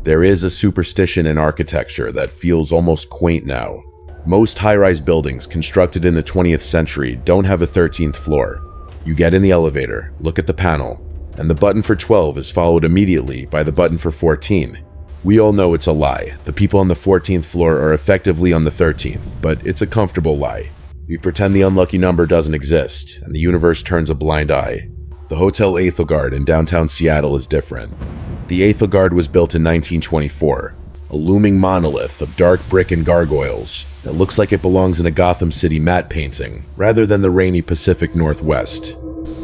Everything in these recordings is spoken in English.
There is a superstition in architecture that feels almost quaint now. Most high-rise buildings constructed in the 20th century don't have a 13th floor. You get in the elevator, look at the panel, and the button for 12 is followed immediately by the button for 14. We all know it's a lie. The people on the 14th floor are effectively on the 13th, but it's a comfortable lie. We pretend the unlucky number doesn't exist, and the universe turns a blind eye. The Hotel Ethelgard in downtown Seattle is different. The Ethelgard was built in 1924, a looming monolith of dark brick and gargoyles that looks like it belongs in a Gotham City matte painting, rather than the rainy Pacific Northwest.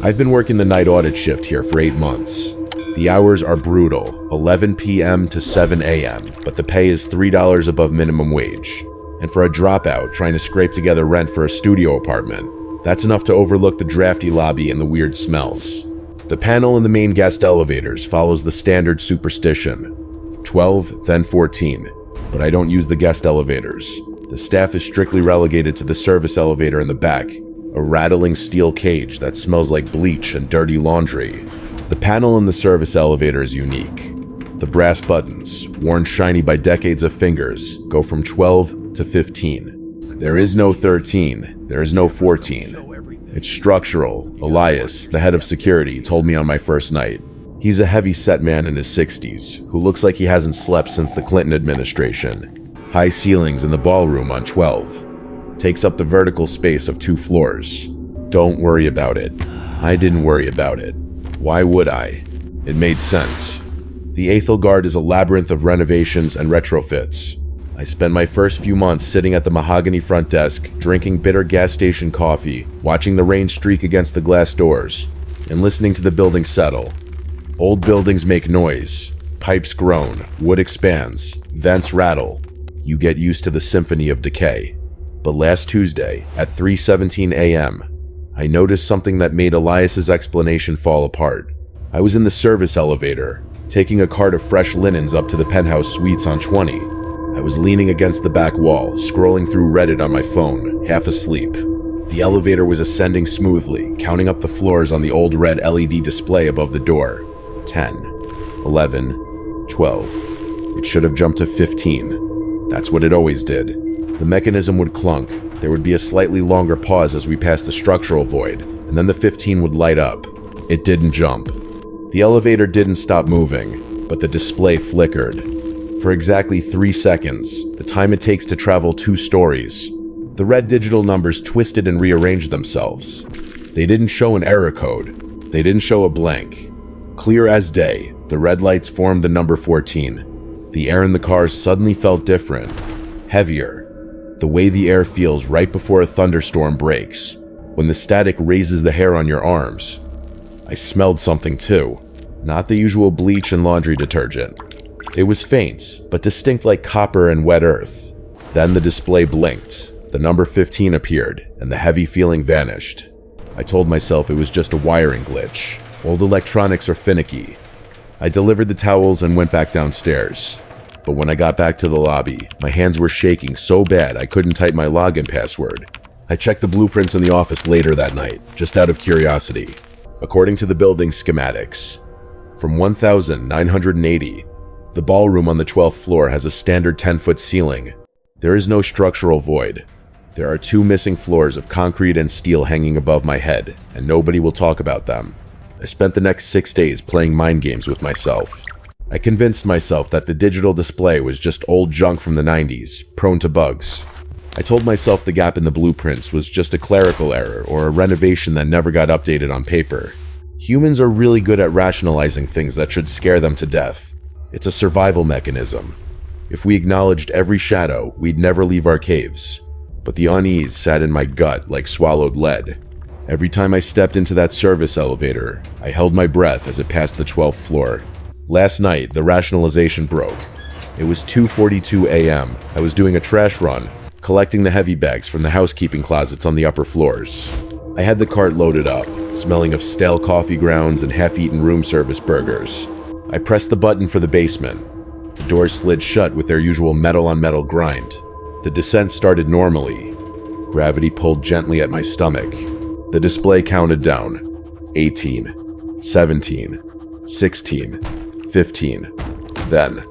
I've been working the night audit shift here for 8 months. The hours are brutal, 11 p.m. to 7 a.m., but the pay is $3 above minimum wage. And for a dropout trying to scrape together rent for a studio apartment, that's enough to overlook the drafty lobby and the weird smells. The panel in the main guest elevators follows the standard superstition: 12, then 14. But I don't use the guest elevators. The staff is strictly relegated to the service elevator in the back, a rattling steel cage that smells like bleach and dirty laundry. The panel in the service elevator is unique. The brass buttons, worn shiny by decades of fingers, go from 12 to 15. There is no 13, there is no 14. It's structural. Elias, the head of security, told me on my first night. He's a heavy-set man in his 60s, who looks like he hasn't slept since the Clinton administration. High ceilings in the ballroom on 12. Takes up the vertical space of 2 floors. Don't worry about it. I didn't worry about it. Why would I? It made sense. The Ethelgard is a labyrinth of renovations and retrofits. I spent my first few months sitting at the mahogany front desk, drinking bitter gas station coffee, watching the rain streak against the glass doors, and listening to the building settle. Old buildings make noise. Pipes groan, wood expands, vents rattle. You get used to the symphony of decay. But last Tuesday, at 3:17 a.m., I noticed something that made Elias's explanation fall apart. I was in the service elevator, taking a cart of fresh linens up to the penthouse suites on 20. I was leaning against the back wall, scrolling through Reddit on my phone, half asleep. The elevator was ascending smoothly, counting up the floors on the old red LED display above the door. 10, 11, 12. It should have jumped to 15. That's what it always did. The mechanism would clunk, there would be a slightly longer pause as we passed the structural void, and then the 15 would light up. It didn't jump. The elevator didn't stop moving, but the display flickered. For exactly 3 seconds, the time it takes to travel 2 stories, the red digital numbers twisted and rearranged themselves. They didn't show an error code. They didn't show a blank. Clear as day, the red lights formed the number 14. The air in the cars suddenly felt different, heavier, the way the air feels right before a thunderstorm breaks, when the static raises the hair on your arms. I smelled something too, not the usual bleach and laundry detergent. It was faint, but distinct like copper and wet earth. Then the display blinked, the number 15 appeared, and the heavy feeling vanished. I told myself it was just a wiring glitch. Old electronics are finicky. I delivered the towels and went back downstairs. But when I got back to the lobby, my hands were shaking so bad I couldn't type my login password. I checked the blueprints in the office later that night, just out of curiosity. According to the building schematics, from 1980, the ballroom on the 12th floor has a standard 10-foot ceiling. There is no structural void. There are 2 missing floors of concrete and steel hanging above my head, and nobody will talk about them. I spent the next 6 days playing mind games with myself. I convinced myself that the digital display was just old junk from the 90s, prone to bugs. I told myself the gap in the blueprints was just a clerical error or a renovation that never got updated on paper. Humans are really good at rationalizing things that should scare them to death. It's a survival mechanism. If we acknowledged every shadow, we'd never leave our caves. But the unease sat in my gut like swallowed lead. Every time I stepped into that service elevator, I held my breath as it passed the 12th floor. Last night, the rationalization broke. It was 2:42 a.m. I was doing a trash run, collecting the heavy bags from the housekeeping closets on the upper floors. I had the cart loaded up, smelling of stale coffee grounds and half-eaten room service burgers. I pressed the button for the basement. The doors slid shut with their usual metal-on-metal grind. The descent started normally. Gravity pulled gently at my stomach. The display counted down. 18, 17, 16, 15. Then,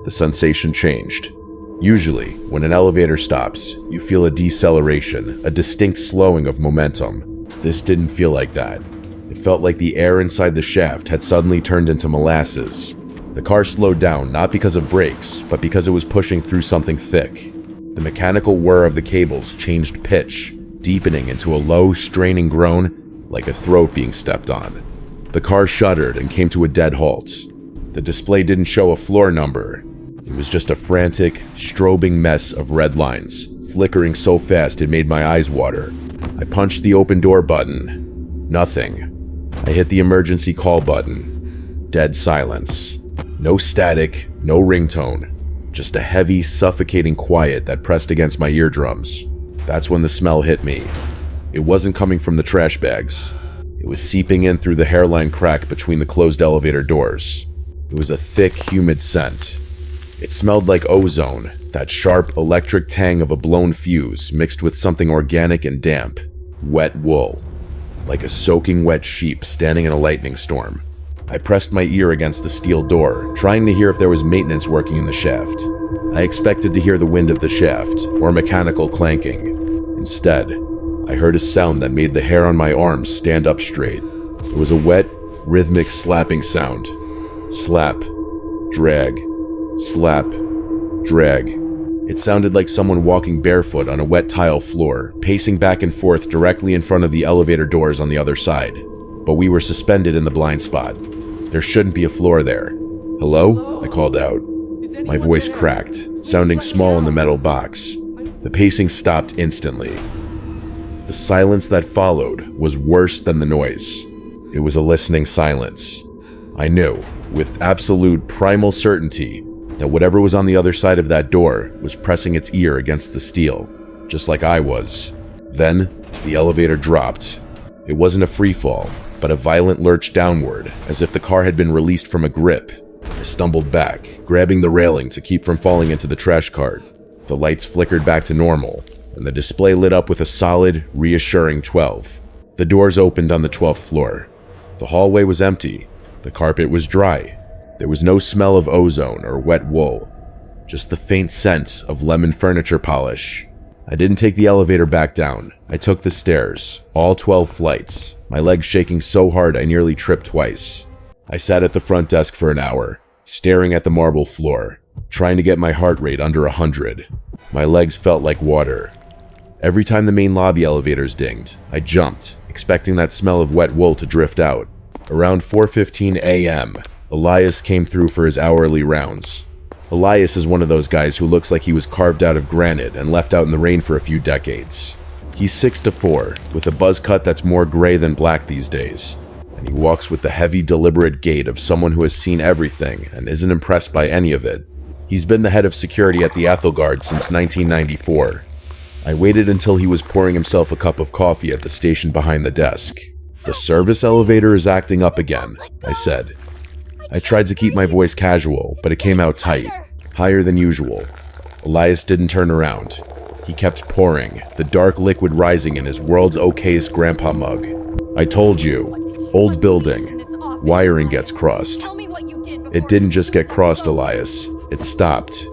the sensation changed. Usually, when an elevator stops, you feel a deceleration, a distinct slowing of momentum. This didn't feel like that. It felt like the air inside the shaft had suddenly turned into molasses. The car slowed down not because of brakes, but because it was pushing through something thick. The mechanical whir of the cables changed pitch, deepening into a low, straining groan, like a throat being stepped on. The car shuddered and came to a dead halt. The display didn't show a floor number. It was just a frantic, strobing mess of red lines, flickering so fast it made my eyes water. I punched the open door button. Nothing. I hit the emergency call button. Dead silence. No static, no ringtone. Just a heavy, suffocating quiet that pressed against my eardrums. That's when the smell hit me. It wasn't coming from the trash bags. It was seeping in through the hairline crack between the closed elevator doors. It was a thick, humid scent. It smelled like ozone, that sharp, electric tang of a blown fuse mixed with something organic and damp. Wet wool. Like a soaking wet sheep standing in a lightning storm. I pressed my ear against the steel door, trying to hear if there was maintenance working in the shaft. I expected to hear the wind of the shaft, or mechanical clanking. Instead, I heard a sound that made the hair on my arms stand up straight. It was a wet, rhythmic slapping sound. Slap. Drag. Slap. Drag. It sounded like someone walking barefoot on a wet tile floor, pacing back and forth directly in front of the elevator doors on the other side. But we were suspended in the blind spot. There shouldn't be a floor there. Hello? I called out. My voice cracked, sounding small in the metal box. The pacing stopped instantly. The silence that followed was worse than the noise. It was a listening silence. I knew, with absolute primal certainty, that whatever was on the other side of that door was pressing its ear against the steel, just like I was. Then, the elevator dropped. It wasn't a free fall, but a violent lurch downward, as if the car had been released from a grip. I stumbled back, grabbing the railing to keep from falling into the trash cart. The lights flickered back to normal, and the display lit up with a solid, reassuring 12. The doors opened on the 12th floor. The hallway was empty. The carpet was dry. There was no smell of ozone or wet wool, just the faint scent of lemon furniture polish. I didn't take the elevator back down. I took the stairs, all 12 flights, my legs shaking so hard I nearly tripped twice. I sat at the front desk for an hour, staring at the marble floor, trying to get my heart rate under 100. My legs felt like water. Every time the main lobby elevators dinged, I jumped, expecting that smell of wet wool to drift out. Around 4:15 a.m., Elias came through for his hourly rounds. Elias is one of those guys who looks like he was carved out of granite and left out in the rain for a few decades. He's 6'4", with a buzz cut that's more gray than black these days, and he walks with the heavy, deliberate gait of someone who has seen everything and isn't impressed by any of it. He's been the head of security at the Ethelgard since 1994. I waited until he was pouring himself a cup of coffee at the station behind the desk. "The service elevator is acting up again," I said. I tried to keep my voice casual, but it came out tight, higher than usual. Elias didn't turn around. He kept pouring, the dark liquid rising in his world's okayest grandpa mug. "I told you, old building, wiring gets crossed." It didn't just get crossed, Elias. It stopped.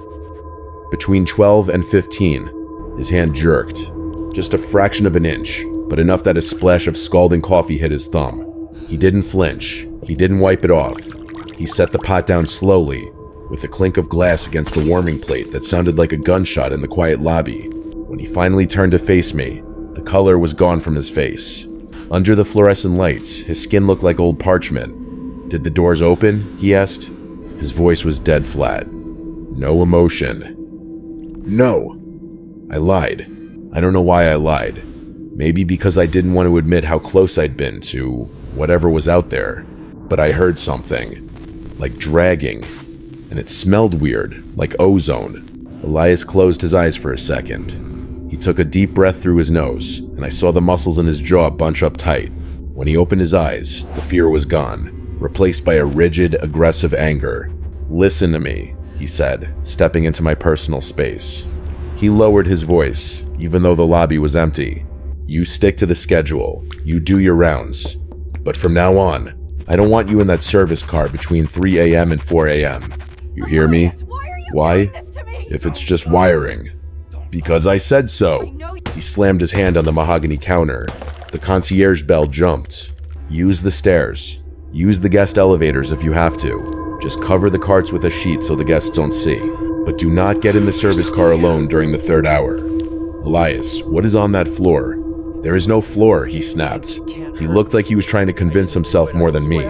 Between 12 and 15, his hand jerked. Just a fraction of an inch, but enough that a splash of scalding coffee hit his thumb. He didn't flinch. He didn't wipe it off. He set the pot down slowly, with a clink of glass against the warming plate that sounded like a gunshot in the quiet lobby. When he finally turned to face me, the color was gone from his face. Under the fluorescent lights, his skin looked like old parchment. "Did the doors open?" he asked. His voice was dead flat. No emotion. "No." I lied. I don't know why I lied. Maybe because I didn't want to admit how close I'd been to whatever was out there. But I heard something. Like dragging, and it smelled weird, like ozone. Elias closed his eyes for a second. He took a deep breath through his nose, and I saw the muscles in his jaw bunch up tight. When he opened his eyes, the fear was gone, replaced by a rigid, aggressive anger. "Listen to me," he said, stepping into my personal space. He lowered his voice, even though the lobby was empty. "You stick to the schedule. You do your rounds. But from now on, I don't want you in that service car between 3 a.m. and 4 a.m. You hear me? Why? If it's just wiring. Because I said so. He slammed his hand on the mahogany counter. The concierge bell jumped. Use the stairs. Use the guest elevators if you have to. Just cover the carts with a sheet so the guests don't see. But do not get in the service car alone during the 3rd hour. Elias, what is on that floor? There is no floor, he snapped. He looked like he was trying to convince himself more than me.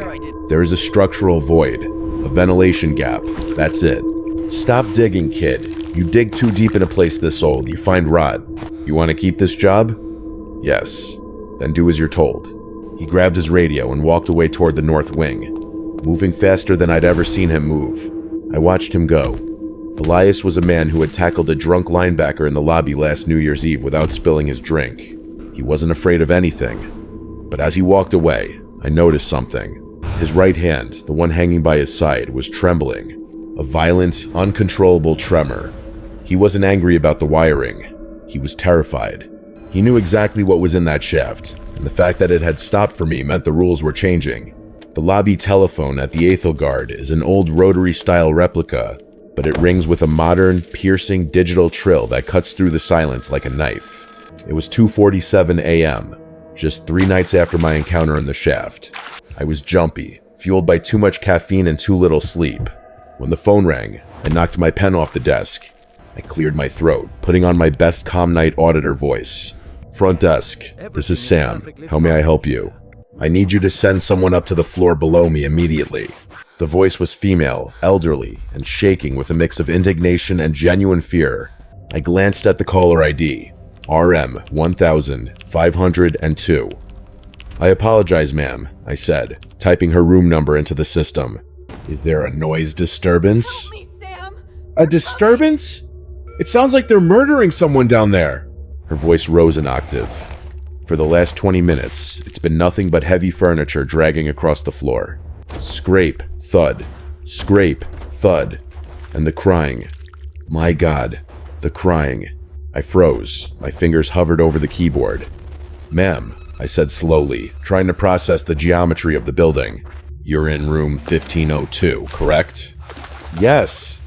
There is a structural void. A ventilation gap. That's it. Stop digging, kid. You dig too deep in a place this old, you find rot. You want to keep this job? Yes. Then do as you're told. He grabbed his radio and walked away toward the north wing, moving faster than I'd ever seen him move. I watched him go. Elias was a man who had tackled a drunk linebacker in the lobby last New Year's Eve without spilling his drink. He wasn't afraid of anything. But as he walked away, I noticed something. His right hand, the one hanging by his side, was trembling. A violent, uncontrollable tremor. He wasn't angry about the wiring. He was terrified. He knew exactly what was in that shaft, and the fact that it had stopped for me meant the rules were changing. The lobby telephone at the Ethelgard is an old rotary-style replica, but it rings with a modern, piercing digital trill that cuts through the silence like a knife. It was 2:47 a.m., just 3 nights after my encounter in the shaft. I was jumpy, fueled by too much caffeine and too little sleep. When the phone rang, I knocked my pen off the desk. I cleared my throat, putting on my best calm night auditor voice. Front desk, this is Sam. How may I help you? I need you to send someone up to the floor below me immediately. The voice was female, elderly, and shaking with a mix of indignation and genuine fear. I glanced at the caller ID, RM 1502. I apologize, ma'am, I said, typing her room number into the system. Is there a noise disturbance? Help me, Sam. A disturbance? It sounds like they're murdering someone down there. Her voice rose an octave. For the last 20 minutes, it's been nothing but heavy furniture dragging across the floor. Scrape, thud, scrape, thud, and the crying. My God, the crying. I froze. My fingers hovered over the keyboard. Ma'am, I said slowly, trying to process the geometry of the building. You're in room 1502, correct? Yes.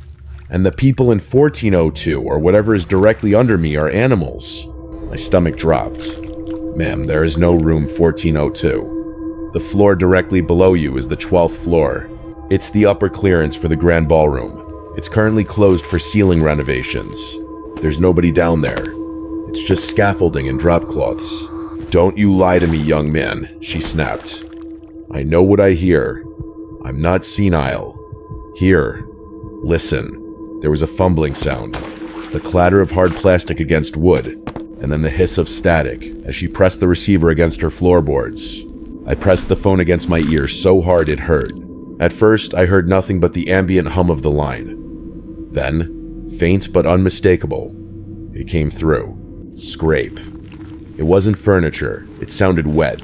And the people in 1402, or whatever is directly under me, are animals. My stomach dropped. Ma'am, there is no room 1402. The floor directly below you is the 12th floor. It's the upper clearance for the grand ballroom. It's currently closed for ceiling renovations. There's nobody down there. It's just scaffolding and drop cloths. Don't you lie to me, young man, she snapped. I know what I hear. I'm not senile. Here. Listen. There was a fumbling sound, the clatter of hard plastic against wood, and then the hiss of static as she pressed the receiver against her floorboards. I pressed the phone against my ear so hard it hurt. At first, I heard nothing but the ambient hum of the line. Then, faint but unmistakable, it came through. Scrape. It wasn't furniture. It sounded wet.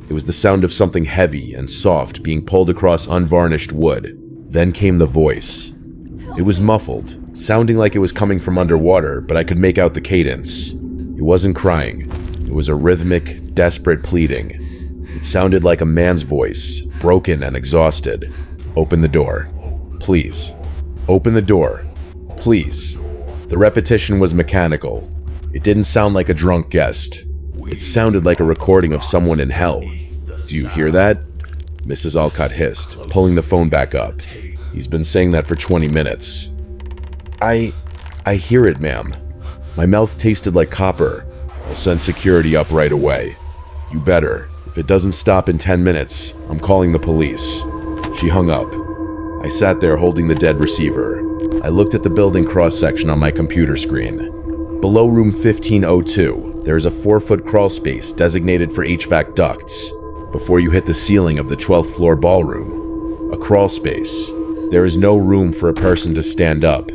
It was the sound of something heavy and soft being pulled across unvarnished wood. Then came the voice. It was muffled, sounding like it was coming from underwater, but I could make out the cadence. It wasn't crying. It was a rhythmic, desperate pleading. It sounded like a man's voice, broken and exhausted. Open the door. Please. Open the door. Please. The repetition was mechanical. It didn't sound like a drunk guest. It sounded like a recording of someone in hell. Do you hear that? Mrs. Alcott hissed, pulling the phone back up. He's been saying that for 20 minutes. I hear it, ma'am. My mouth tasted like copper. I'll send security up right away. You better. If it doesn't stop in 10 minutes, I'm calling the police. She hung up. I sat there holding the dead receiver. I looked at the building cross-section on my computer screen. Below room 1502, there is a 4-foot crawl space designated for HVAC ducts. Before you hit the ceiling of the 12th floor ballroom, a crawl space. There is no room for a person to stand up.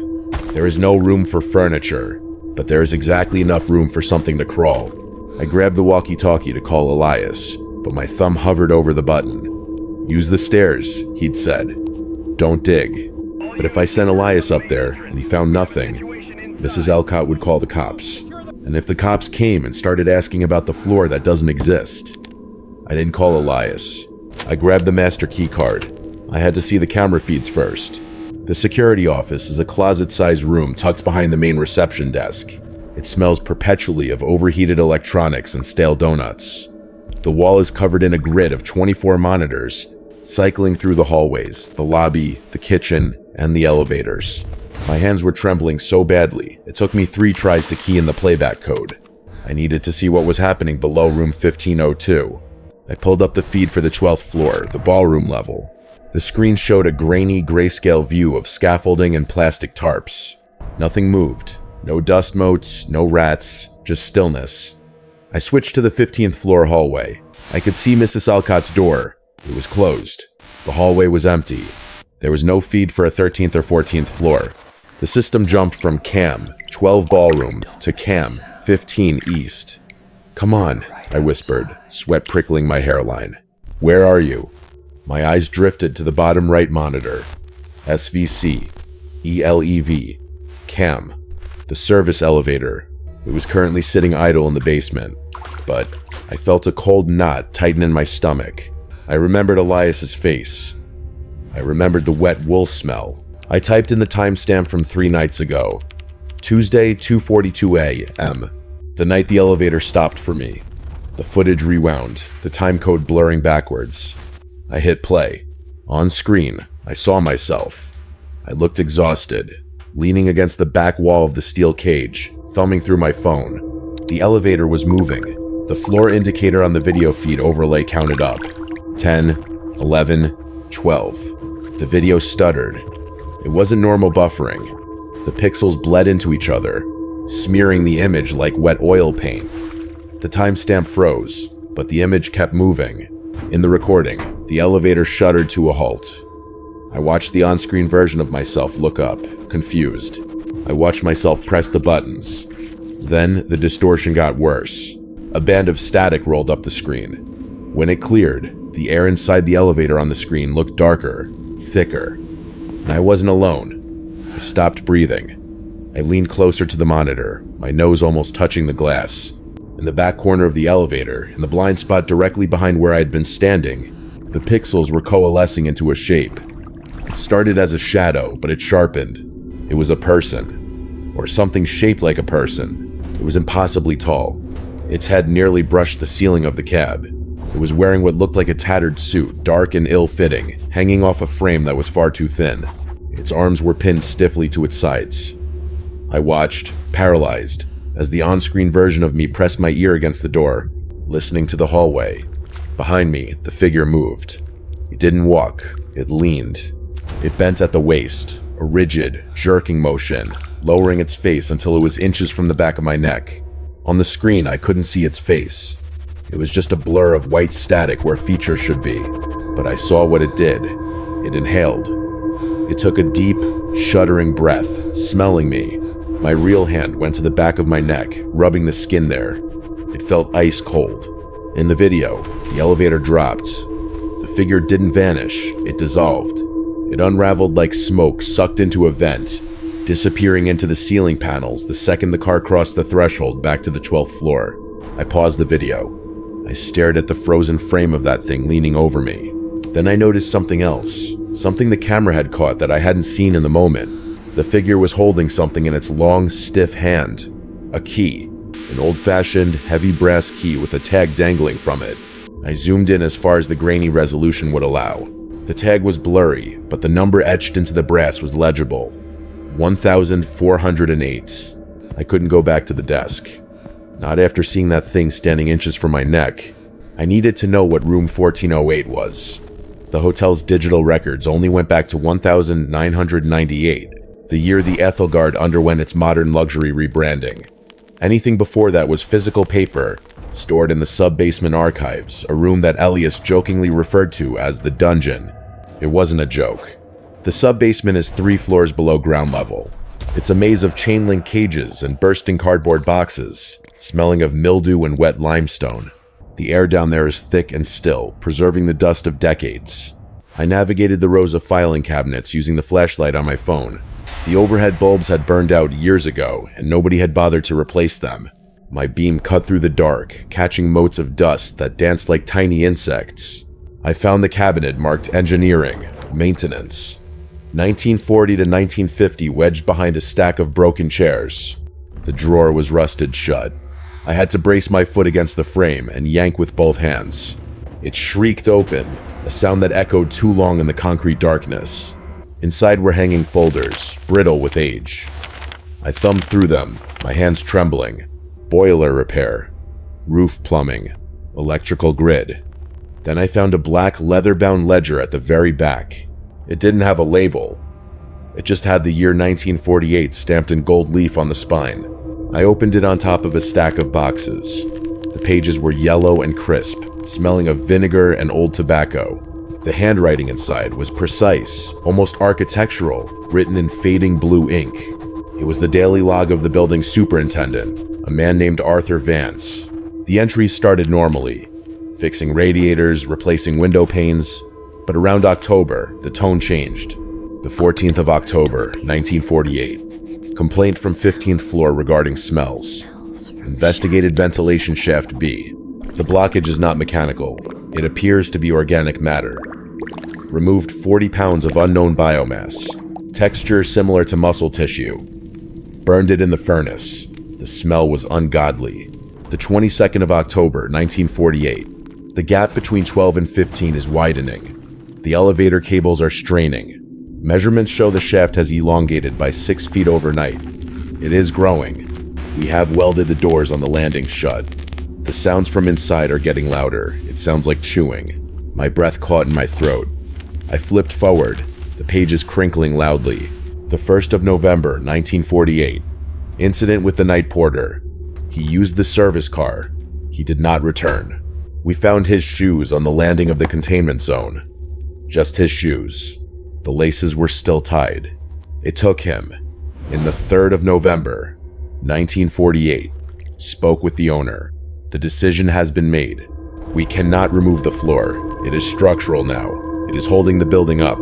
There is no room for furniture, but there is exactly enough room for something to crawl. I grabbed the walkie-talkie to call Elias, but my thumb hovered over the button. Use the stairs, he'd said. Don't dig. But if I sent Elias up there and he found nothing, Mrs. Alcott would call the cops. And if the cops came and started asking about the floor that doesn't exist, I didn't call Elias. I grabbed the master key card. I had to see the camera feeds first. The security office is a closet-sized room tucked behind the main reception desk. It smells perpetually of overheated electronics and stale donuts. The wall is covered in a grid of 24 monitors, cycling through the hallways, the lobby, the kitchen, and the elevators. My hands were trembling so badly, it took me 3 tries to key in the playback code. I needed to see what was happening below room 1502. I pulled up the feed for the 12th floor, the ballroom level. The screen showed a grainy, grayscale view of scaffolding and plastic tarps. Nothing moved. No dust motes, no rats, just stillness. I switched to the 15th floor hallway. I could see Mrs. Alcott's door. It was closed. The hallway was empty. There was no feed for a 13th or 14th floor. The system jumped from CAM, 12 ballroom, to CAM, 15 east. "Come on," I whispered, sweat prickling my hairline. "Where are you?" My eyes drifted to the bottom right monitor. SVC, ELEV, CAM, the service elevator. It was currently sitting idle in the basement, but I felt a cold knot tighten in my stomach. I remembered Elias's face. I remembered the wet wool smell. I typed in the timestamp from 3 nights ago. Tuesday, 2:42 a.m., the night the elevator stopped for me. The footage rewound, the time code blurring backwards. I hit play. On screen, I saw myself. I looked exhausted, leaning against the back wall of the steel cage, thumbing through my phone. The elevator was moving. The floor indicator on the video feed overlay counted up. 10, 11, 12. The video stuttered. It wasn't normal buffering. The pixels bled into each other, smearing the image like wet oil paint. The timestamp froze, but the image kept moving. In the recording, the elevator shuddered to a halt. I watched the on-screen version of myself look up, confused. I watched myself press the buttons. Then the distortion got worse. A band of static rolled up the screen. When it cleared, the air inside the elevator on the screen looked darker, thicker. And I wasn't alone. I stopped breathing. I leaned closer to the monitor, my nose almost touching the glass. In the back corner of the elevator, in the blind spot directly behind where I had been standing, the pixels were coalescing into a shape. It started as a shadow, but it sharpened. It was a person, or something shaped like a person. It was impossibly tall. Its head nearly brushed the ceiling of the cab. It was wearing what looked like a tattered suit, dark and ill-fitting, hanging off a frame that was far too thin. Its arms were pinned stiffly to its sides. I watched, paralyzed, as the on-screen version of me pressed my ear against the door, listening to the hallway. Behind me, the figure moved. It didn't walk, it leaned. It bent at the waist, a rigid, jerking motion, lowering its face until it was inches from the back of my neck. On the screen, I couldn't see its face. It was just a blur of white static where features should be. But I saw what it did. It inhaled. It took a deep, shuddering breath, smelling me. My real hand went to the back of my neck, rubbing the skin there. It felt ice cold. In the video, the elevator dropped. The figure didn't vanish, it dissolved. It unraveled like smoke sucked into a vent, disappearing into the ceiling panels the second the car crossed the threshold back to the 12th floor. I paused the video. I stared at the frozen frame of that thing leaning over me. Then I noticed something else, something the camera had caught that I hadn't seen in the moment. The figure was holding something in its long, stiff hand. A key. An old-fashioned, heavy brass key with a tag dangling from it. I zoomed in as far as the grainy resolution would allow. The tag was blurry, but the number etched into the brass was legible. 1408. I couldn't go back to the desk. Not after seeing that thing standing inches from my neck. I needed to know what room 1408 was. The hotel's digital records only went back to 1998. The year the Ethelgard underwent its modern luxury rebranding. Anything before that was physical paper, stored in the sub-basement archives, a room that Elias jokingly referred to as the dungeon. It wasn't a joke. The sub-basement is 3 floors below ground level. It's a maze of chain-link cages and bursting cardboard boxes, smelling of mildew and wet limestone. The air down there is thick and still, preserving the dust of decades. I navigated the rows of filing cabinets using the flashlight on my phone. The overhead bulbs had burned out years ago, and nobody had bothered to replace them. My beam cut through the dark, catching motes of dust that danced like tiny insects. I found the cabinet marked engineering, maintenance. 1940 to 1950 wedged behind a stack of broken chairs. The drawer was rusted shut. I had to brace my foot against the frame and yank with both hands. It shrieked open, a sound that echoed too long in the concrete darkness. Inside were hanging folders, brittle with age. I thumbed through them, my hands trembling. Boiler repair, roof plumbing, electrical grid. Then I found a black leather-bound ledger at the very back. It didn't have a label. It just had the year 1948 stamped in gold leaf on the spine. I opened it on top of a stack of boxes. The pages were yellow and crisp, smelling of vinegar and old tobacco. The handwriting inside was precise, almost architectural, written in fading blue ink. It was the daily log of the building's superintendent, a man named Arthur Vance. The entries started normally, fixing radiators, replacing window panes, but around October, the tone changed. The 14th of October, 1948. Complaint from 15th floor regarding smells. Investigated ventilation shaft B. The blockage is not mechanical. It appears to be organic matter. Removed 40 pounds of unknown biomass. Texture similar to muscle tissue. Burned it in the furnace. The smell was ungodly. The 22nd of October, 1948. The gap between 12 and 15 is widening. The elevator cables are straining. Measurements show the shaft has elongated by 6 feet overnight. It is growing. We have welded the doors on the landing shut. The sounds from inside are getting louder. It sounds like chewing. My breath caught in my throat. I flipped forward, the pages crinkling loudly. The 1st of November, 1948. Incident with the night porter. He used the service car. He did not return. We found his shoes on the landing of the containment zone. Just his shoes. The laces were still tied. It took him, in the 3rd of November, 1948, spoke with the owner. The decision has been made. We cannot remove the floor. It is structural now. It is holding the building up.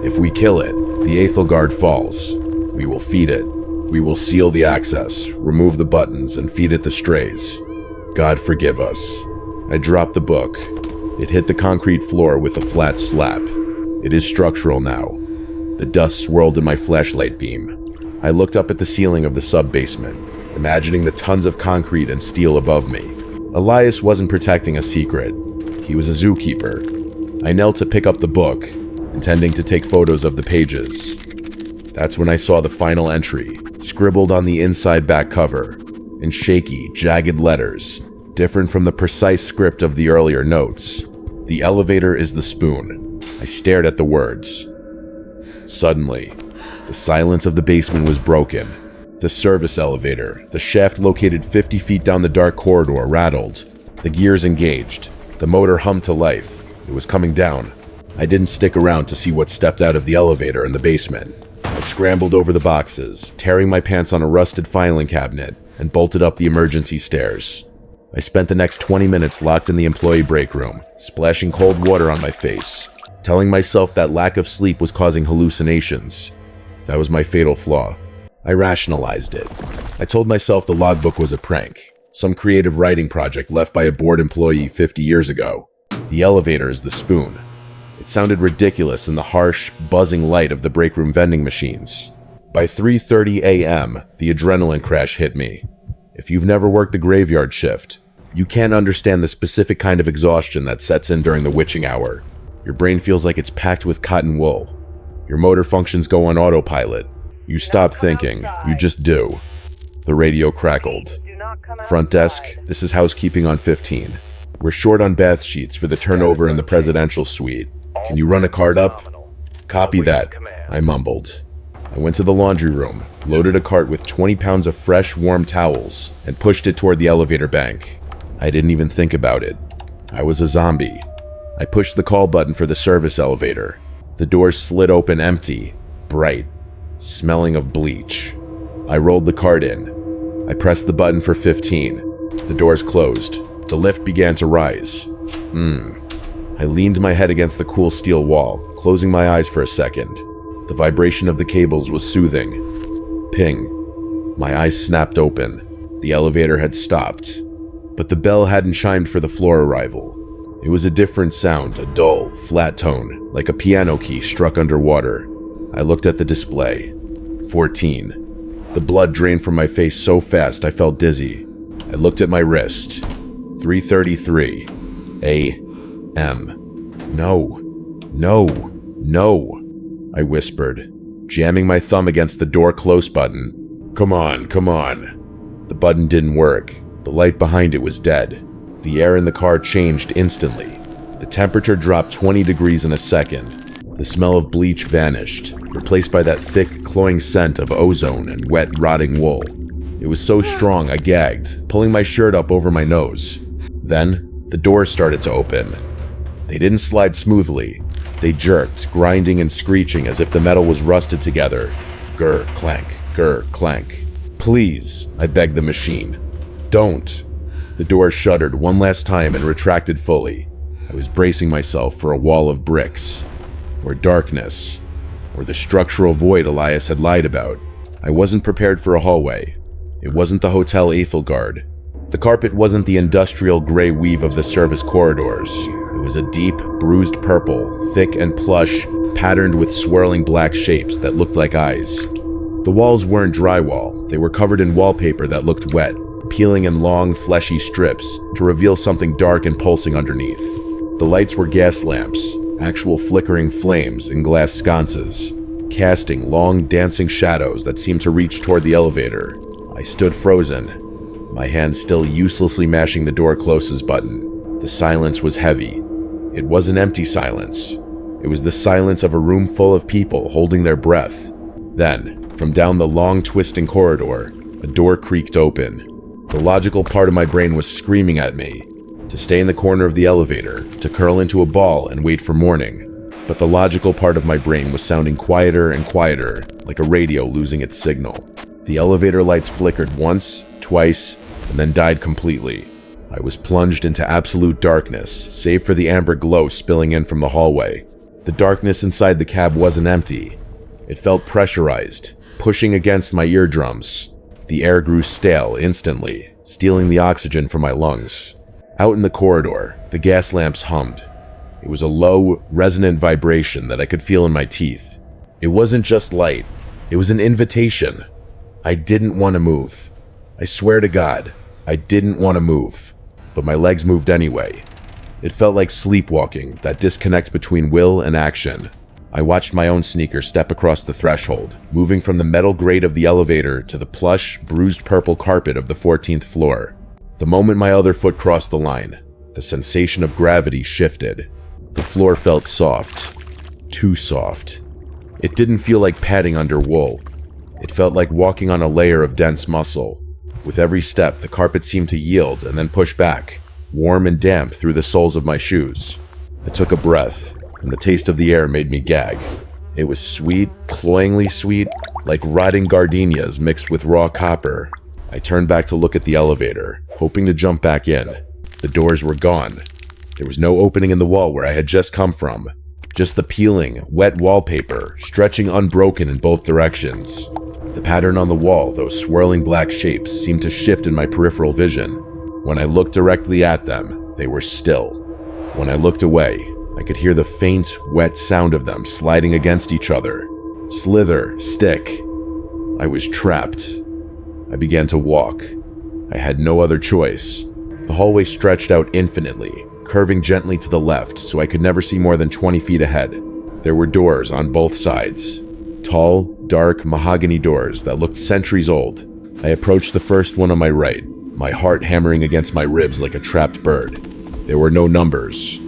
If we kill it, the Aethel Guard falls. We will feed it. We will seal the access, remove the buttons, and feed it the strays. God forgive us. I dropped the book. It hit the concrete floor with a flat slap. It is structural now. The dust swirled in my flashlight beam. I looked up at the ceiling of the sub-basement, imagining the tons of concrete and steel above me. Elias wasn't protecting a secret. He was a zookeeper. I knelt to pick up the book, intending to take photos of the pages. That's when I saw the final entry, scribbled on the inside back cover, in shaky, jagged letters, different from the precise script of the earlier notes. The elevator is the spoon. I stared at the words. Suddenly, the silence of the basement was broken. The service elevator, the shaft located 50 feet down the dark corridor, rattled. The gears engaged. The motor hummed to life. It was coming down. I didn't stick around to see what stepped out of the elevator in the basement. I scrambled over the boxes, tearing my pants on a rusted filing cabinet, and bolted up the emergency stairs. I spent the next 20 minutes locked in the employee break room, splashing cold water on my face, telling myself that lack of sleep was causing hallucinations. That was my fatal flaw. I rationalized it. I told myself the logbook was a prank, some creative writing project left by a bored employee 50 years ago. The elevator is the spoon. It sounded ridiculous in the harsh, buzzing light of the break room vending machines. By 3:30 a.m., the adrenaline crash hit me. If you've never worked the graveyard shift, you can't understand the specific kind of exhaustion that sets in during the witching hour. Your brain feels like it's packed with cotton wool. Your motor functions go on autopilot. You stop thinking, you just do. The radio crackled. Front desk, this is housekeeping on 15. We're short on bath sheets for the turnover in the presidential suite. Can you run a cart up? Copy that, I mumbled. I went to the laundry room, loaded a cart with 20 pounds of fresh, warm towels, and pushed it toward the elevator bank. I didn't even think about it. I was a zombie. I pushed the call button for the service elevator. The doors slid open empty, bright, smelling of bleach. I rolled the cart in. I pressed the button for 15. The doors closed. The lift began to rise. I leaned my head against the cool steel wall, closing my eyes for a second. The vibration of the cables was soothing. Ping. My eyes snapped open. The elevator had stopped. But the bell hadn't chimed for the floor arrival. It was a different sound, a dull, flat tone, like a piano key struck underwater. I looked at the display. 14. The blood drained from my face so fast I felt dizzy. I looked at my wrist. 3:33 a.m. No. No. No. I whispered, jamming my thumb against the door close button. Come on, come on. The button didn't work. The light behind it was dead. The air in the car changed instantly. The temperature dropped 20 degrees in a second. The smell of bleach vanished, replaced by that thick, cloying scent of ozone and wet, rotting wool. It was so strong I gagged, pulling my shirt up over my nose. Then, the doors started to open. They didn't slide smoothly. They jerked, grinding and screeching as if the metal was rusted together. Grr, clank, grr, clank. Please, I begged the machine. Don't. The door shuddered one last time and retracted fully. I was bracing myself for a wall of bricks, or darkness, or the structural void Elias had lied about. I wasn't prepared for a hallway. It wasn't the hotel Ethelgard. The carpet wasn't the industrial gray weave of the service corridors. It was a deep, bruised purple, thick and plush, patterned with swirling black shapes that looked like eyes. The walls weren't drywall. They were covered in wallpaper that looked wet, peeling in long, fleshy strips to reveal something dark and pulsing underneath. The lights were gas lamps, actual flickering flames in glass sconces, casting long, dancing shadows that seemed to reach toward the elevator. I stood frozen, my hand still uselessly mashing the door closes button. The silence was heavy. It was an empty silence. It was the silence of a room full of people holding their breath. Then, from down the long, twisting corridor, a door creaked open. The logical part of my brain was screaming at me to stay in the corner of the elevator, to curl into a ball and wait for morning. But the logical part of my brain was sounding quieter and quieter, like a radio losing its signal. The elevator lights flickered once, twice, and then died completely. I was plunged into absolute darkness, save for the amber glow spilling in from the hallway. The darkness inside the cab wasn't empty. It felt pressurized, pushing against my eardrums. The air grew stale instantly, stealing the oxygen from my lungs. Out in the corridor, the gas lamps hummed. It was a low, resonant vibration that I could feel in my teeth. It wasn't just light. It was an invitation. I didn't want to move. I swear to God, I didn't want to move. But my legs moved anyway. It felt like sleepwalking, that disconnect between will and action. I watched my own sneaker step across the threshold, moving from the metal grate of the elevator to the plush, bruised purple carpet of the 14th floor. The moment my other foot crossed the line, the sensation of gravity shifted. The floor felt soft. Too soft. It didn't feel like padding under wool. It felt like walking on a layer of dense muscle. With every step, the carpet seemed to yield and then push back, warm and damp through the soles of my shoes. I took a breath, and the taste of the air made me gag. It was sweet, cloyingly sweet, like rotting gardenias mixed with raw copper. I turned back to look at the elevator, hoping to jump back in. The doors were gone. There was no opening in the wall where I had just come from. Just the peeling, wet wallpaper, stretching unbroken in both directions. The pattern on the wall, those swirling black shapes, seemed to shift in my peripheral vision. When I looked directly at them, they were still. When I looked away, I could hear the faint, wet sound of them sliding against each other. Slither, stick. I was trapped. I began to walk. I had no other choice. The hallway stretched out infinitely, curving gently to the left so I could never see more than 20 feet ahead. There were doors on both sides. Tall, dark mahogany doors that looked centuries old. I approached the first one on my right, my heart hammering against my ribs like a trapped bird. There were no numbers.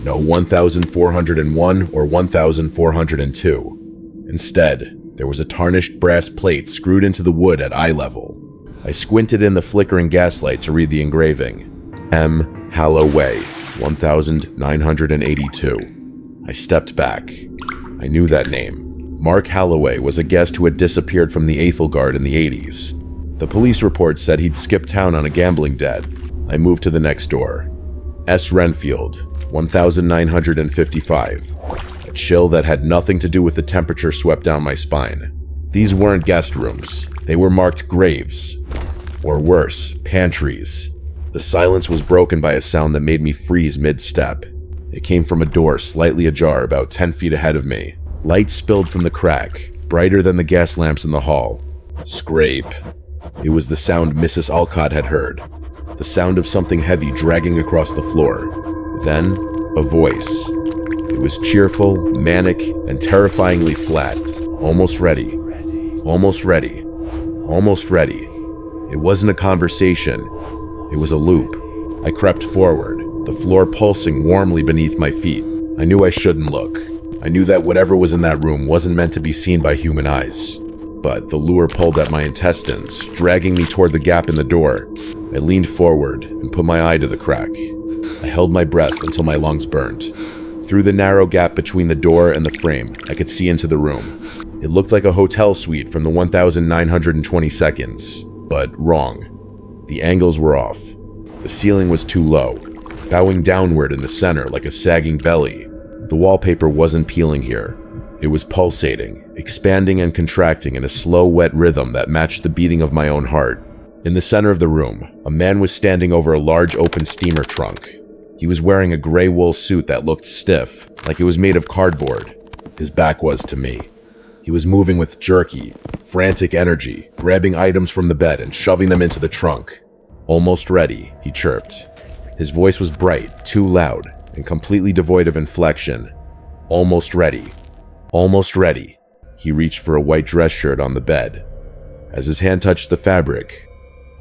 No 1401 or 1402. Instead, there was a tarnished brass plate screwed into the wood at eye level. I squinted in the flickering gaslight to read the engraving. M. Halloway, 1982. I stepped back. I knew that name. Mark Halloway was a guest who had disappeared from the Ethelgard in the 80s. The police report said he'd skipped town on a gambling debt. I moved to the next door. S. Renfield, 1955. A chill that had nothing to do with the temperature swept down my spine. These weren't guest rooms. They were marked graves. Or worse, pantries. The silence was broken by a sound that made me freeze mid-step. It came from a door slightly ajar about 10 feet ahead of me. Light spilled from the crack, brighter than the gas lamps in the hall. Scrape. It was the sound Mrs. Alcott had heard. The sound of something heavy dragging across the floor. Then, a voice. It was cheerful, manic, and terrifyingly flat. Almost ready. Almost ready. Almost ready. It wasn't a conversation. It was a loop. I crept forward, the floor pulsing warmly beneath my feet. I knew I shouldn't look. I knew that whatever was in that room wasn't meant to be seen by human eyes. But the lure pulled at my intestines, dragging me toward the gap in the door. I leaned forward and put my eye to the crack. I held my breath until my lungs burned. Through the narrow gap between the door and the frame, I could see into the room. It looked like a hotel suite from the 1920 seconds, but wrong. The angles were off. The ceiling was too low, bowing downward in the center like a sagging belly. The wallpaper wasn't peeling here. It was pulsating, expanding and contracting in a slow, wet rhythm that matched the beating of my own heart. In the center of the room, a man was standing over a large open steamer trunk. He was wearing a gray wool suit that looked stiff, like it was made of cardboard. His back was to me. He was moving with jerky, frantic energy, grabbing items from the bed and shoving them into the trunk. Almost ready, he chirped. His voice was bright, too loud, and completely devoid of inflection. Almost ready. Almost ready. He reached for a white dress shirt on the bed. As his hand touched the fabric,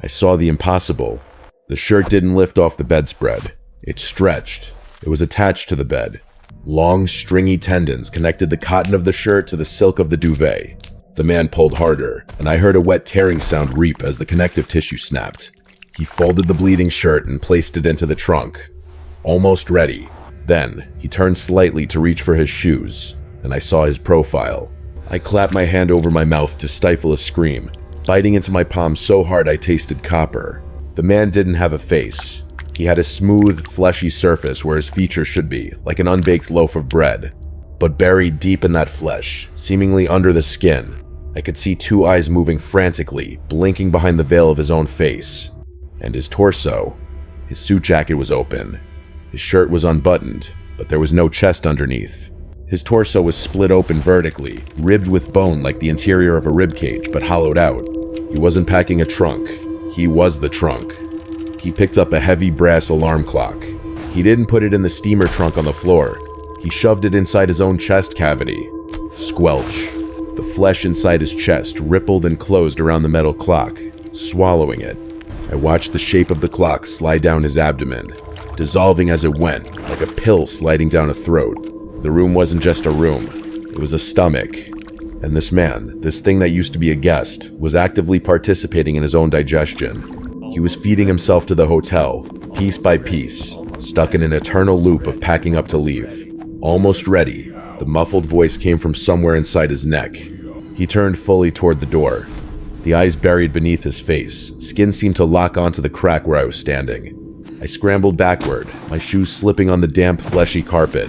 I saw the impossible. The shirt didn't lift off the bedspread. It stretched. It was attached to the bed. Long, stringy tendons connected the cotton of the shirt to the silk of the duvet. The man pulled harder, and I heard a wet tearing sound reap as the connective tissue snapped. He folded the bleeding shirt and placed it into the trunk. Almost ready. Then, he turned slightly to reach for his shoes, and I saw his profile. I clapped my hand over my mouth to stifle a scream, biting into my palm so hard I tasted copper. The man didn't have a face. He had a smooth, fleshy surface where his features should be, like an unbaked loaf of bread. But buried deep in that flesh, seemingly under the skin, I could see two eyes moving frantically, blinking behind the veil of his own face. And his torso. His suit jacket was open. His shirt was unbuttoned, but there was no chest underneath. His torso was split open vertically, ribbed with bone like the interior of a ribcage, but hollowed out. He wasn't packing a trunk. He was the trunk. He picked up a heavy brass alarm clock. He didn't put it in the steamer trunk on the floor. He shoved it inside his own chest cavity. Squelch. The flesh inside his chest rippled and closed around the metal clock, swallowing it. I watched the shape of the clock slide down his abdomen, dissolving as it went, like a pill sliding down a throat. The room wasn't just a room. It was a stomach. And this man, this thing that used to be a guest, was actively participating in his own digestion. He was feeding himself to the hotel, piece by piece, stuck in an eternal loop of packing up to leave. Almost ready, the muffled voice came from somewhere inside his neck. He turned fully toward the door. The eyes buried beneath his face, skin seemed to lock onto the crack where I was standing. I scrambled backward, my shoes slipping on the damp, fleshy carpet.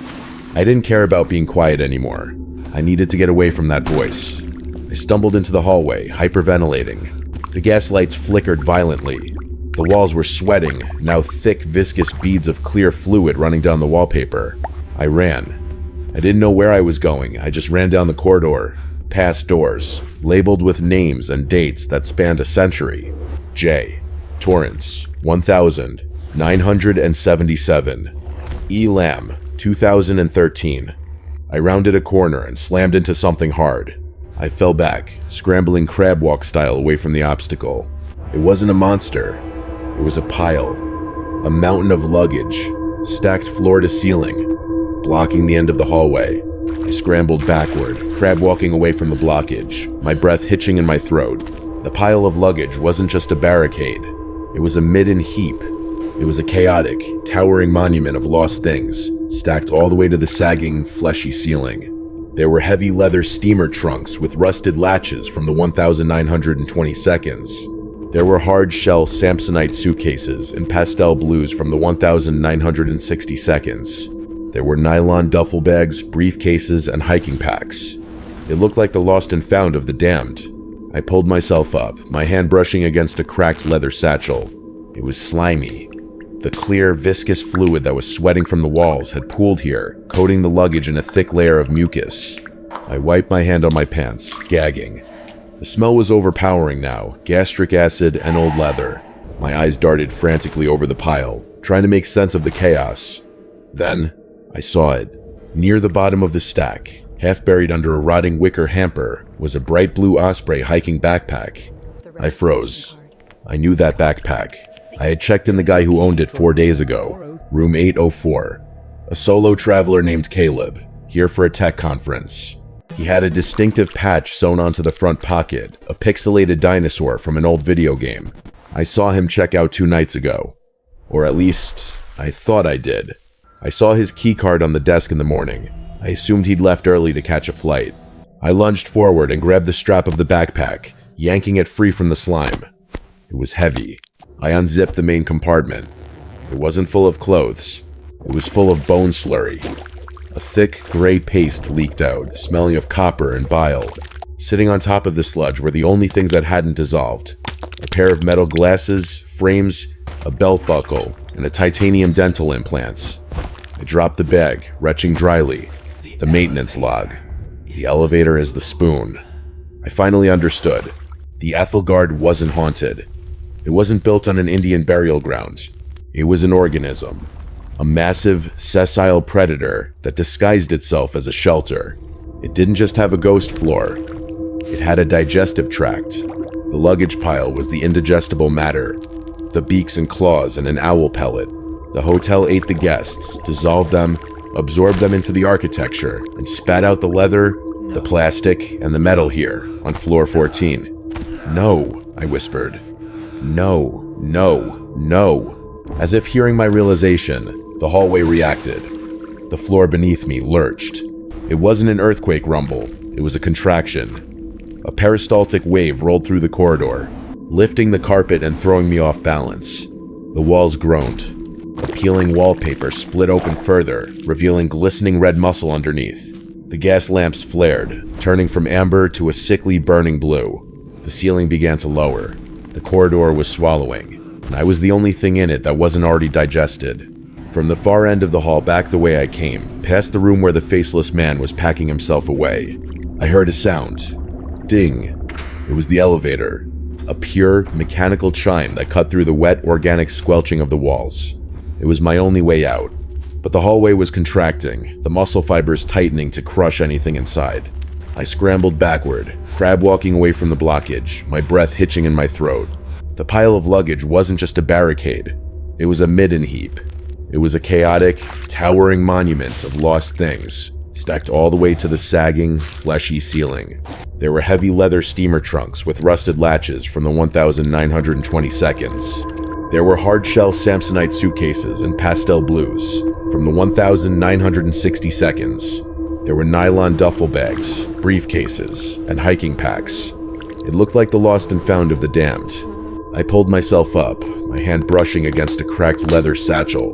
I didn't care about being quiet anymore. I needed to get away from that voice. I stumbled into the hallway, hyperventilating. The gas lights flickered violently. The walls were sweating, now thick, viscous beads of clear fluid running down the wallpaper. I ran. I didn't know where I was going. I just ran down the corridor, past doors, labeled with names and dates that spanned a century. J. Torrance, 1977. E. Lamb, 2013. I rounded a corner and slammed into something hard. I fell back, scrambling crab walk style away from the obstacle. It wasn't a monster. It was a pile. A mountain of luggage, stacked floor to ceiling, blocking the end of the hallway. I scrambled backward, crab walking away from the blockage, my breath hitching in my throat. The pile of luggage wasn't just a barricade. It was a midden heap. It was a chaotic, towering monument of lost things, stacked all the way to the sagging, fleshy ceiling. There were heavy leather steamer trunks with rusted latches from the 1920 seconds. There were hard-shell Samsonite suitcases in pastel blues from the 1960 seconds. There were nylon duffel bags, briefcases, and hiking packs. It looked like the lost and found of the damned. I pulled myself up, my hand brushing against a cracked leather satchel. It was slimy. The clear, viscous fluid that was sweating from the walls had pooled here, coating the luggage in a thick layer of mucus. I wiped my hand on my pants, gagging. The smell was overpowering now, gastric acid and old leather. My eyes darted frantically over the pile, trying to make sense of the chaos. Then, I saw it. Near the bottom of the stack, half buried under a rotting wicker hamper, was a bright blue osprey hiking backpack. I froze. I knew that backpack. I had checked in the guy who owned it 4 days ago, room 804. A solo traveler named Caleb, here for a tech conference. He had a distinctive patch sewn onto the front pocket, a pixelated dinosaur from an old video game. I saw him check out 2 nights ago. Or at least, I thought I did. I saw his keycard on the desk in the morning. I assumed he'd left early to catch a flight. I lunged forward and grabbed the strap of the backpack, yanking it free from the slime. It was heavy. I unzipped the main compartment. It wasn't full of clothes. It was full of bone slurry. A thick, gray paste leaked out, smelling of copper and bile. Sitting on top of the sludge were the only things that hadn't dissolved. A pair of metal glasses, frames, a belt buckle, and a titanium dental implants. I dropped the bag, retching dryly. The maintenance log. The elevator is the spoon. I finally understood. The Ethelgard wasn't haunted. It wasn't built on an Indian burial ground. It was an organism. A massive, sessile predator that disguised itself as a shelter. It didn't just have a ghost floor. It had a digestive tract. The luggage pile was the indigestible matter. The beaks and claws and an owl pellet. The hotel ate the guests, dissolved them, absorbed them into the architecture, and spat out the leather, the plastic, and the metal here, on floor 14. No, I whispered. No, no, no. As if hearing my realization, the hallway reacted. The floor beneath me lurched. It wasn't an earthquake rumble, it was a contraction. A peristaltic wave rolled through the corridor, lifting the carpet and throwing me off balance. The walls groaned. The peeling wallpaper split open further, revealing glistening red muscle underneath. The gas lamps flared, turning from amber to a sickly burning blue. The ceiling began to lower. The corridor was swallowing, and I was the only thing in it that wasn't already digested. From the far end of the hall back the way I came, past the room where the faceless man was packing himself away, I heard a sound. Ding. It was the elevator. A pure, mechanical chime that cut through the wet, organic squelching of the walls. It was my only way out. But the hallway was contracting, the muscle fibers tightening to crush anything inside. I scrambled backward, crab walking away from the blockage, my breath hitching in my throat. The pile of luggage wasn't just a barricade. It was a midden heap. It was a chaotic, towering monument of lost things, stacked all the way to the sagging, fleshy ceiling. There were heavy leather steamer trunks with rusted latches from the 1920 seconds. There were hard-shell Samsonite suitcases in pastel blues from the 1960 seconds. There were nylon duffel bags, briefcases, and hiking packs. It looked like the lost and found of the damned. I pulled myself up, my hand brushing against a cracked leather satchel.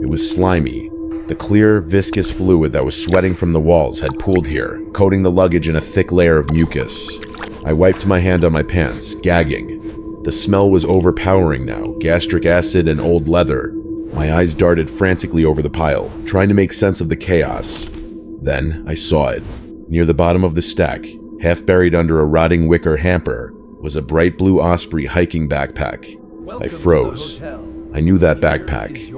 It was slimy. The clear, viscous fluid that was sweating from the walls had pooled here, coating the luggage in a thick layer of mucus. I wiped my hand on my pants, gagging. The smell was overpowering now, gastric acid and old leather. My eyes darted frantically over the pile, trying to make sense of the chaos. Then I saw it. Near the bottom of the stack, half buried under a rotting wicker hamper, was a bright blue osprey hiking backpack. I froze. I knew that backpack.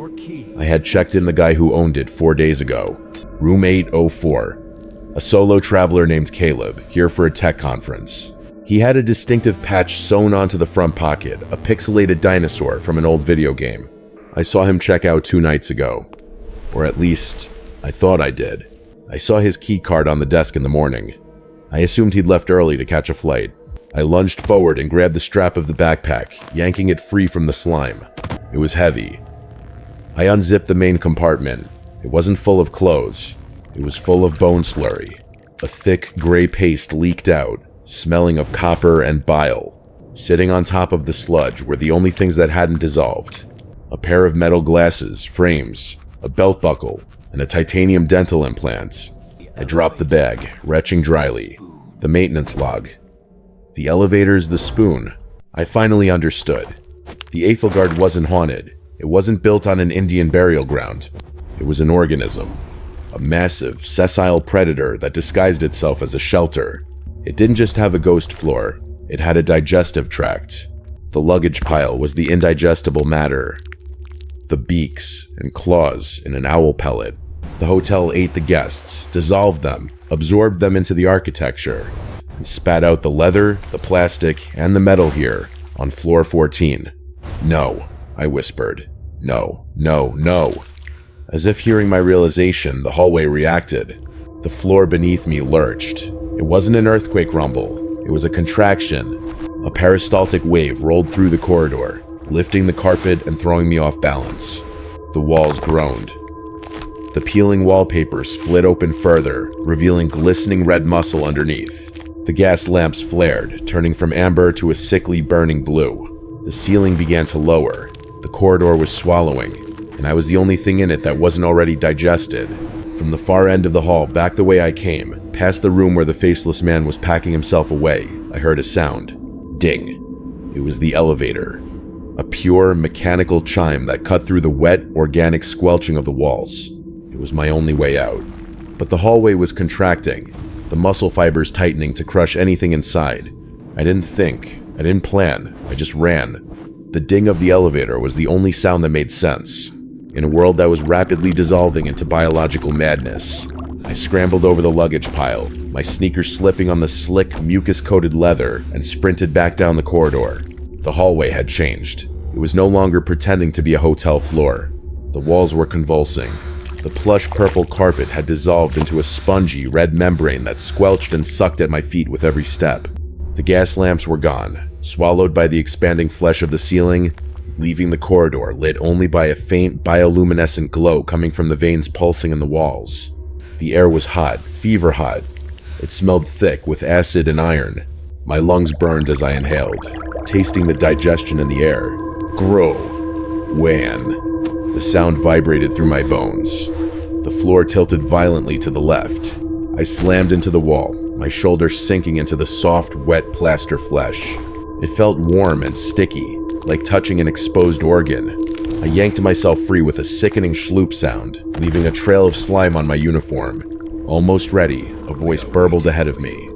I had checked in the guy who owned it 4 days ago. Room 804. A solo traveler named Caleb, here for a tech conference. He had a distinctive patch sewn onto the front pocket, a pixelated dinosaur from an old video game. I saw him check out 2 nights ago. Or at least, I thought I did. I saw his keycard on the desk in the morning. I assumed he'd left early to catch a flight. I lunged forward and grabbed the strap of the backpack, yanking it free from the slime. It was heavy. I unzipped the main compartment. It wasn't full of clothes. It was full of bone slurry. A thick, gray paste leaked out, smelling of copper and bile. Sitting on top of the sludge were the only things that hadn't dissolved. A pair of metal glasses, frames, a belt buckle, and a titanium dental implant. I dropped the bag, retching dryly. The maintenance log. The elevator's the spoon. I finally understood. The Ethelgard wasn't haunted. It wasn't built on an Indian burial ground. It was an organism. A massive, sessile predator that disguised itself as a shelter. It didn't just have a ghost floor, it had a digestive tract. The luggage pile was the indigestible matter. The beaks and claws in an owl pellet. The hotel ate the guests, dissolved them, absorbed them into the architecture, and spat out the leather, the plastic, and the metal here on floor 14. No, I whispered. No, no, no. As if hearing my realization, the hallway reacted. The floor beneath me lurched. It wasn't an earthquake rumble. It was a contraction. A peristaltic wave rolled through the corridor, lifting the carpet and throwing me off balance. The walls groaned. The peeling wallpaper split open further, revealing glistening red muscle underneath. The gas lamps flared, turning from amber to a sickly burning blue. The ceiling began to lower. The corridor was swallowing, and I was the only thing in it that wasn't already digested. From the far end of the hall, back the way I came, past the room where the faceless man was packing himself away, I heard a sound. Ding. It was the elevator. A pure, mechanical chime that cut through the wet, organic squelching of the walls. It was my only way out. But the hallway was contracting, the muscle fibers tightening to crush anything inside. I didn't think. I didn't plan. I just ran. The ding of the elevator was the only sound that made sense. In a world that was rapidly dissolving into biological madness, I scrambled over the luggage pile, my sneakers slipping on the slick, mucus-coated leather, and sprinted back down the corridor. The hallway had changed. It was no longer pretending to be a hotel floor. The walls were convulsing. The plush purple carpet had dissolved into a spongy red membrane that squelched and sucked at my feet with every step. The gas lamps were gone, swallowed by the expanding flesh of the ceiling, leaving the corridor lit only by a faint bioluminescent glow coming from the veins pulsing in the walls. The air was hot, fever hot. It smelled thick with acid and iron. My lungs burned as I inhaled, tasting the digestion in the air. Grow. Wan. The sound vibrated through my bones. The floor tilted violently to the left. I slammed into the wall, my shoulder sinking into the soft, wet plaster flesh. It felt warm and sticky, like touching an exposed organ. I yanked myself free with a sickening schloop sound, leaving a trail of slime on my uniform. Almost ready, a voice burbled ahead of me.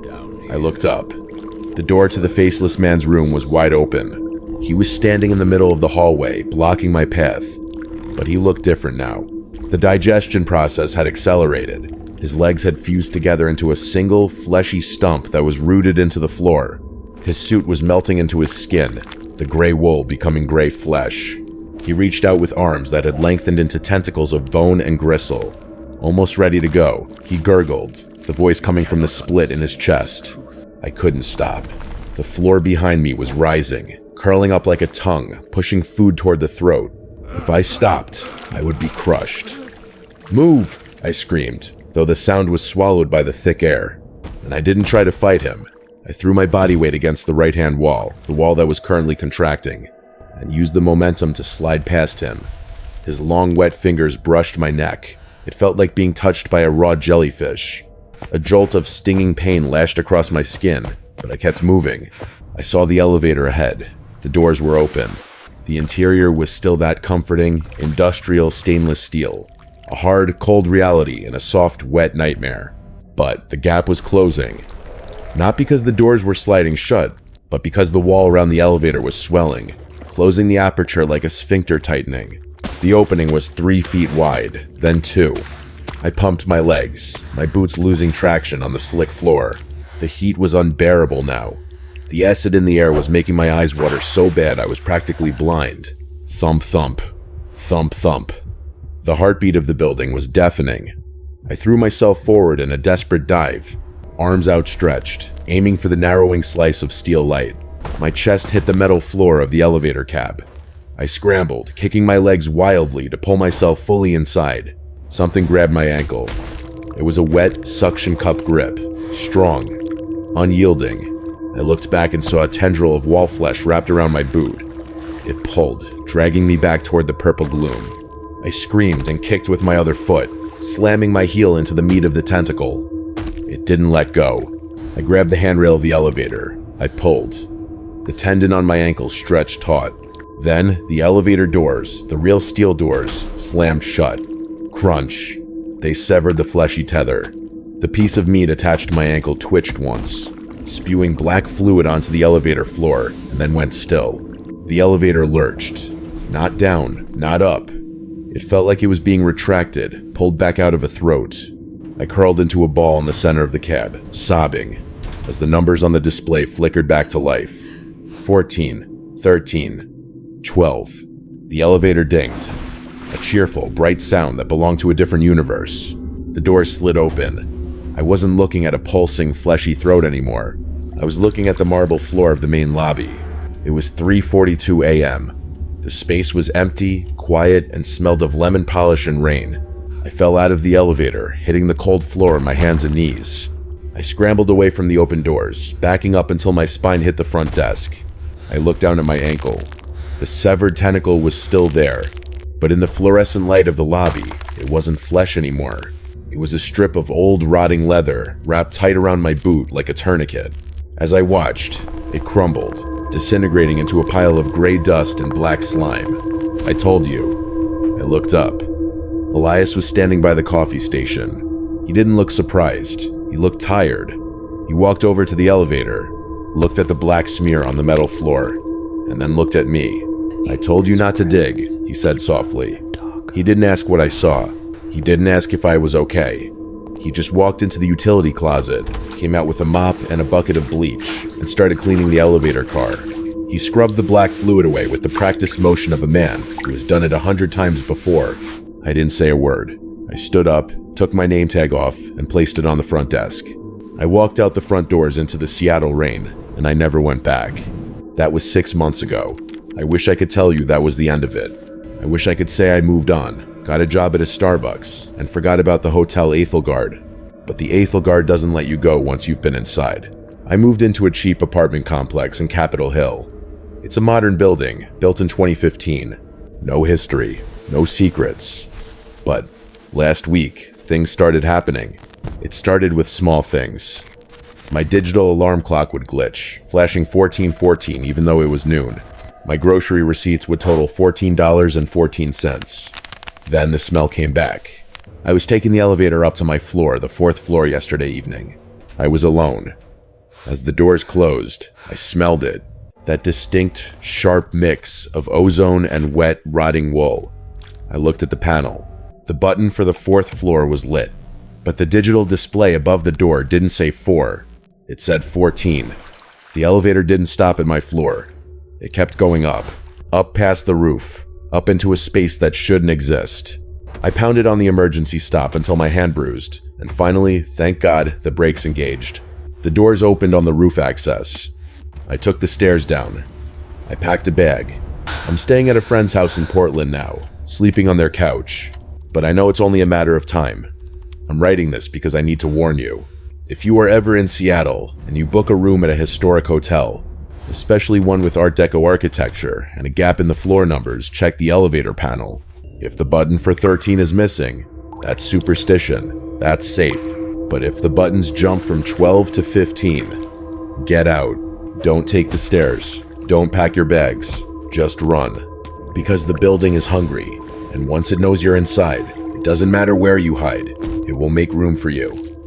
I looked up. The door to the faceless man's room was wide open. He was standing in the middle of the hallway, blocking my path. But he looked different now. The digestion process had accelerated. His legs had fused together into a single, fleshy stump that was rooted into the floor. His suit was melting into his skin, the gray wool becoming gray flesh. He reached out with arms that had lengthened into tentacles of bone and gristle. Almost ready to go, he gurgled, the voice coming from the split in his chest. I couldn't stop. The floor behind me was rising, curling up like a tongue, pushing food toward the throat. If I stopped, I would be crushed. "Move!" I screamed, though the sound was swallowed by the thick air. And I didn't try to fight him. I threw my body weight against the right-hand wall, the wall that was currently contracting, and used the momentum to slide past him. His long, wet fingers brushed my neck. It felt like being touched by a raw jellyfish. A jolt of stinging pain lashed across my skin, but I kept moving. I saw the elevator ahead. The doors were open. The interior was still that comforting, industrial stainless steel. A hard, cold reality in a soft, wet nightmare. But the gap was closing. Not because the doors were sliding shut, but because the wall around the elevator was swelling, closing the aperture like a sphincter tightening. The opening was 3 feet wide, then 2. I pumped my legs, my boots losing traction on the slick floor. The heat was unbearable now. The acid in the air was making my eyes water so bad I was practically blind. Thump, thump. Thump, thump. The heartbeat of the building was deafening. I threw myself forward in a desperate dive, arms outstretched, aiming for the narrowing slice of steel light. My chest hit the metal floor of the elevator cab. I scrambled, kicking my legs wildly to pull myself fully inside. Something grabbed my ankle. It was a wet, suction cup grip, strong, unyielding. I looked back and saw a tendril of wall flesh wrapped around my boot. It pulled, dragging me back toward the purple gloom. I screamed and kicked with my other foot, slamming my heel into the meat of the tentacle. It didn't let go. I grabbed the handrail of the elevator. I pulled. The tendon on my ankle stretched taut. Then, the elevator doors, the real steel doors, slammed shut. Crunch. They severed the fleshy tether. The piece of meat attached to my ankle twitched once, spewing black fluid onto the elevator floor, and then went still. The elevator lurched. Not down, not up. It felt like it was being retracted, pulled back out of a throat. I curled into a ball in the center of the cab, sobbing, as the numbers on the display flickered back to life. 14, 13, 12. The elevator dinged. A cheerful, bright sound that belonged to a different universe. The door slid open. I wasn't looking at a pulsing, fleshy throat anymore. I was looking at the marble floor of the main lobby. It was 3:42 a.m. The space was empty, quiet, and smelled of lemon polish and rain. I fell out of the elevator, hitting the cold floor on my hands and knees. I scrambled away from the open doors, backing up until my spine hit the front desk. I looked down at my ankle. The severed tentacle was still there, but in the fluorescent light of the lobby, it wasn't flesh anymore. It was a strip of old, rotting leather wrapped tight around my boot like a tourniquet. As I watched, it crumbled, disintegrating into a pile of gray dust and black slime. I told you. I looked up. Elias was standing by the coffee station. He didn't look surprised. He looked tired. He walked over to the elevator, looked at the black smear on the metal floor, and then looked at me. I told you not to dig, he said softly. He didn't ask what I saw. He didn't ask if I was okay. He just walked into the utility closet, came out with a mop and a bucket of bleach, and started cleaning the elevator car. He scrubbed the black fluid away with the practiced motion of a man who has done it 100 times before. I didn't say a word. I stood up, took my name tag off, and placed it on the front desk. I walked out the front doors into the Seattle rain, and I never went back. That was 6 months ago. I wish I could tell you that was the end of it. I wish I could say I moved on, got a job at a Starbucks, and forgot about the Hotel Ethelgard. But the Ethelgard doesn't let you go once you've been inside. I moved into a cheap apartment complex in Capitol Hill. It's a modern building, built in 2015. No history, no secrets. But last week, things started happening. It started with small things. My digital alarm clock would glitch, flashing 14:14 even though it was noon. My grocery receipts would total $14.14. Then the smell came back. I was taking the elevator up to my floor, the 4th floor, yesterday evening. I was alone. As the doors closed, I smelled it. That distinct, sharp mix of ozone and wet, rotting wool. I looked at the panel. The button for the 4th floor was lit, but the digital display above the door didn't say 4. It said 14. The elevator didn't stop at my floor. It kept going up past the roof, up into a space that shouldn't exist. I pounded on the emergency stop until my hand bruised, and finally, thank God, the brakes engaged. The doors opened on the roof access. I took the stairs down. I packed a bag. I'm staying at a friend's house in Portland now, sleeping on their couch. But I know it's only a matter of time. I'm writing this because I need to warn you. If you are ever in Seattle and you book a room at a historic hotel, especially one with Art Deco architecture and a gap in the floor numbers, check the elevator panel. If the button for 13 is missing, that's superstition. That's safe. But if the buttons jump from 12 to 15, get out. Don't take the stairs. Don't pack your bags. Just run. Because the building is hungry, and once it knows you're inside, it doesn't matter where you hide, it will make room for you.